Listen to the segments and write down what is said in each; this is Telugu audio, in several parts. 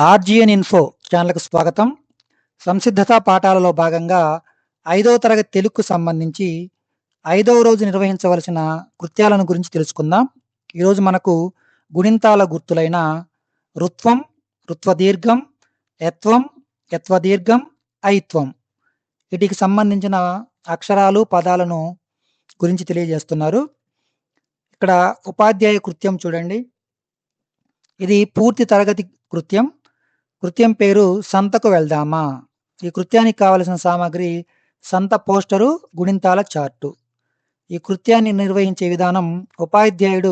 ఆర్జిఎన్ ఇన్ఫో ఛానల్కు స్వాగతం. సంసిద్ధత పాఠాలలో భాగంగా 5వ తరగతి తెలుగుకు సంబంధించి 5వ రోజు నిర్వహించవలసిన కృత్యాలను గురించి తెలుసుకుందాం. ఈరోజు మనకు గుణింతాల గుర్తులైన రుత్వం, రుత్వదీర్ఘం, యత్వం, యత్వదీర్ఘం, ఐత్వం వీటికి సంబంధించిన అక్షరాలు, పదాలను గురించి తెలియజేస్తున్నారు. ఇక్కడ ఉపాధ్యాయ కృత్యం చూడండి. ఇది పూర్తి తరగతి కృత్యం. కృత్యం పేరు సంతకు వెళ్దామా. ఈ కృత్యానికి కావలసిన సామాగ్రి సంత పోస్టరు, గుణింతాల చార్టు. ఈ కృత్యాన్ని నిర్వహించే విధానం ఉపాధ్యాయుడు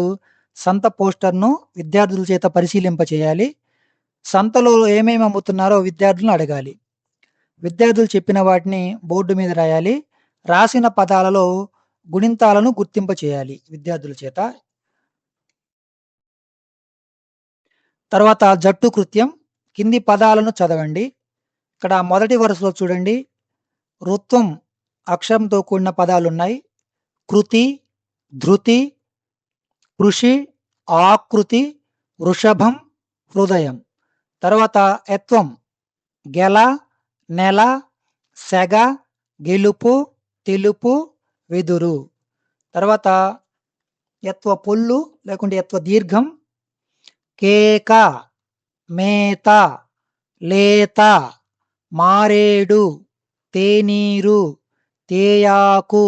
సంత పోస్టర్ను విద్యార్థుల చేత పరిశీలింపచేయాలి. సంతలో ఏమేమి అమ్ముతున్నారో విద్యార్థులను అడగాలి. విద్యార్థులు చెప్పిన వాటిని బోర్డు మీద రాయాలి. రాసిన పదాలలో గుణింతాలను గుర్తింపచేయాలి విద్యార్థుల చేత. తర్వాత జట్టు కృత్యం. కింది పదాలను చదవండి. ఇక్కడ మొదటి వరుసలో చూడండి, రుత్వం అక్షరంతో కూడిన పదాలు ఉన్నాయి. కృతి, ధృతి, కృషి, ఆకృతి, వృషభం, హృదయం. తర్వాత యత్వం గెల, నెల, సెగ, గెలుపు, తెలుపు, వెదురు. తర్వాత యత్వ పొల్లు లేకుంటే యత్వ దీర్ఘం కేక, మేత, లేత, మారేడు, తేనీరు, తేయాకు.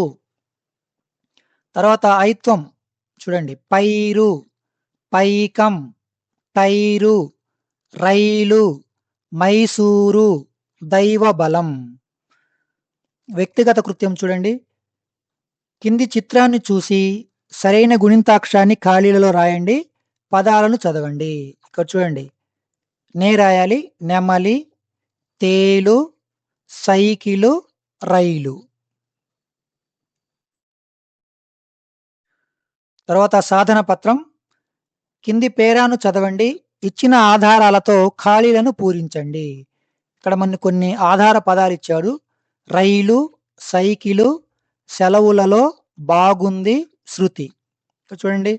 తర్వాత ఐత్వం చూడండి, పైరు, పైకం, టైరు, రైలు, మైసూరు, దైవబలం. వ్యక్తిగత కృత్యం చూడండి. కింది చిత్రాన్ని చూసి సరైన గుణింతాక్షరాన్ని ఖాళీలలో రాయండి. పదాలను చదవండి. ఇక్కడ చూడండి, నే రాయాలి. నెమలి, తేలు, సైకిలు, రైలు. తర్వాత సాధన పత్రం. కింది పేరాను చదవండి. ఇచ్చిన ఆధారాలతో ఖాళీలను పూరించండి. ఇక్కడ మనకు కొన్ని ఆధార పదాలు ఇచ్చాడు. రైలు, సైకిలు, సెలవులలో, బాగుంది, శృతి. ఇక్కడ చూడండి,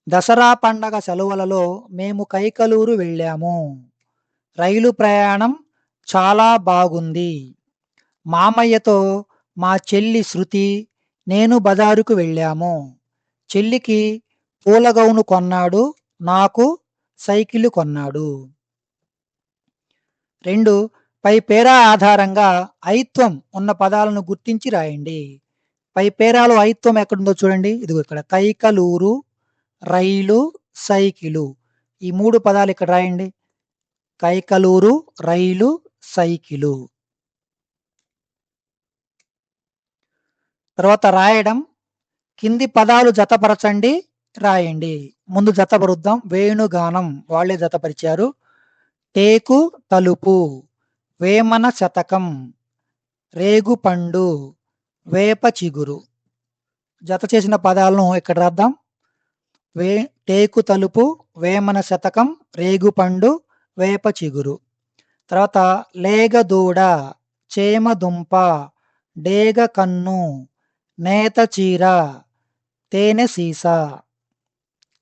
దసరా పండగ సెలవులలో మేము కైకలూరు వెళ్ళాము. రైలు ప్రయాణం చాలా బాగుంది. మామయ్యతో మా చెల్లి శృతి, నేను బజారుకు వెళ్ళాము. చెల్లికి పూలగౌను కొన్నాడు, నాకు సైకిలు కొన్నాడు. 2. పై పేరా ఆధారంగా ఐత్వం ఉన్న పదాలను గుర్తించి రాయండి. పై పేరాలో ఐత్వం ఎక్కడుందో చూడండి. ఇదిగో ఇక్కడ కైకలూరు, రైలు, సైకిలు. ఈ 3 పదాలు ఇక్కడ రాయండి. కైకలూరు, రైలు, సైకిలు. తర్వాత రాయడం. కింది పదాలు జతపరచండి, రాయండి. ముందు జతపరుద్దాం. వేణుగానం వాళ్ళే జతపరిచారు. టేకు, తలుపు, వేమన శతకం, రేగుపండు, వేప చిగురు. జత చేసిన పదాలను ఇక్కడ రాద్దాం. టేకు తలుపు, వేమన శతకం, రేగుపండు, వేప చిగురు. తర్వాత లేగదూడ, చేమదుంప, డేగ కన్ను, నేత చీర, తేనె సీసా.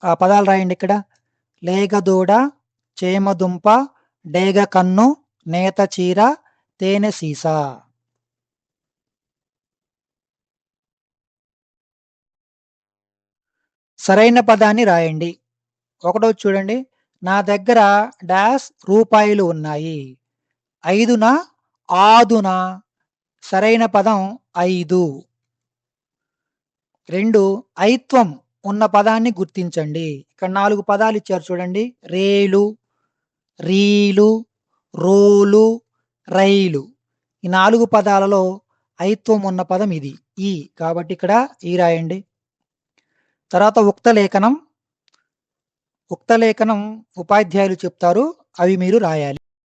ఆ పదాలు రాయండి ఇక్కడ. లేగదూడ, చేమదుంప, డేగ కన్ను, నేత చీర, తేనె సీసా. సరైన పదాన్ని రాయండి. 1వ చూడండి, నా దగ్గర డాష్ రూపాయలు ఉన్నాయి. 5న, ఆదున. సరైన పదం 5. 2. ఐత్వం ఉన్న పదాన్ని గుర్తించండి. ఇక్కడ 4 పదాలు ఇచ్చారు చూడండి. రేలు, రీలు, రోలు, రైలు. ఈ 4 పదాలలో ఐత్వం ఉన్న పదం ఇది, ఈ. కాబట్టి ఇక్కడ ఈ రాయండి. తర్వాత ఉక్త లేఖనం ఉపాధ్యాయులు చెప్తారు, అవి మీరు రాయాలి.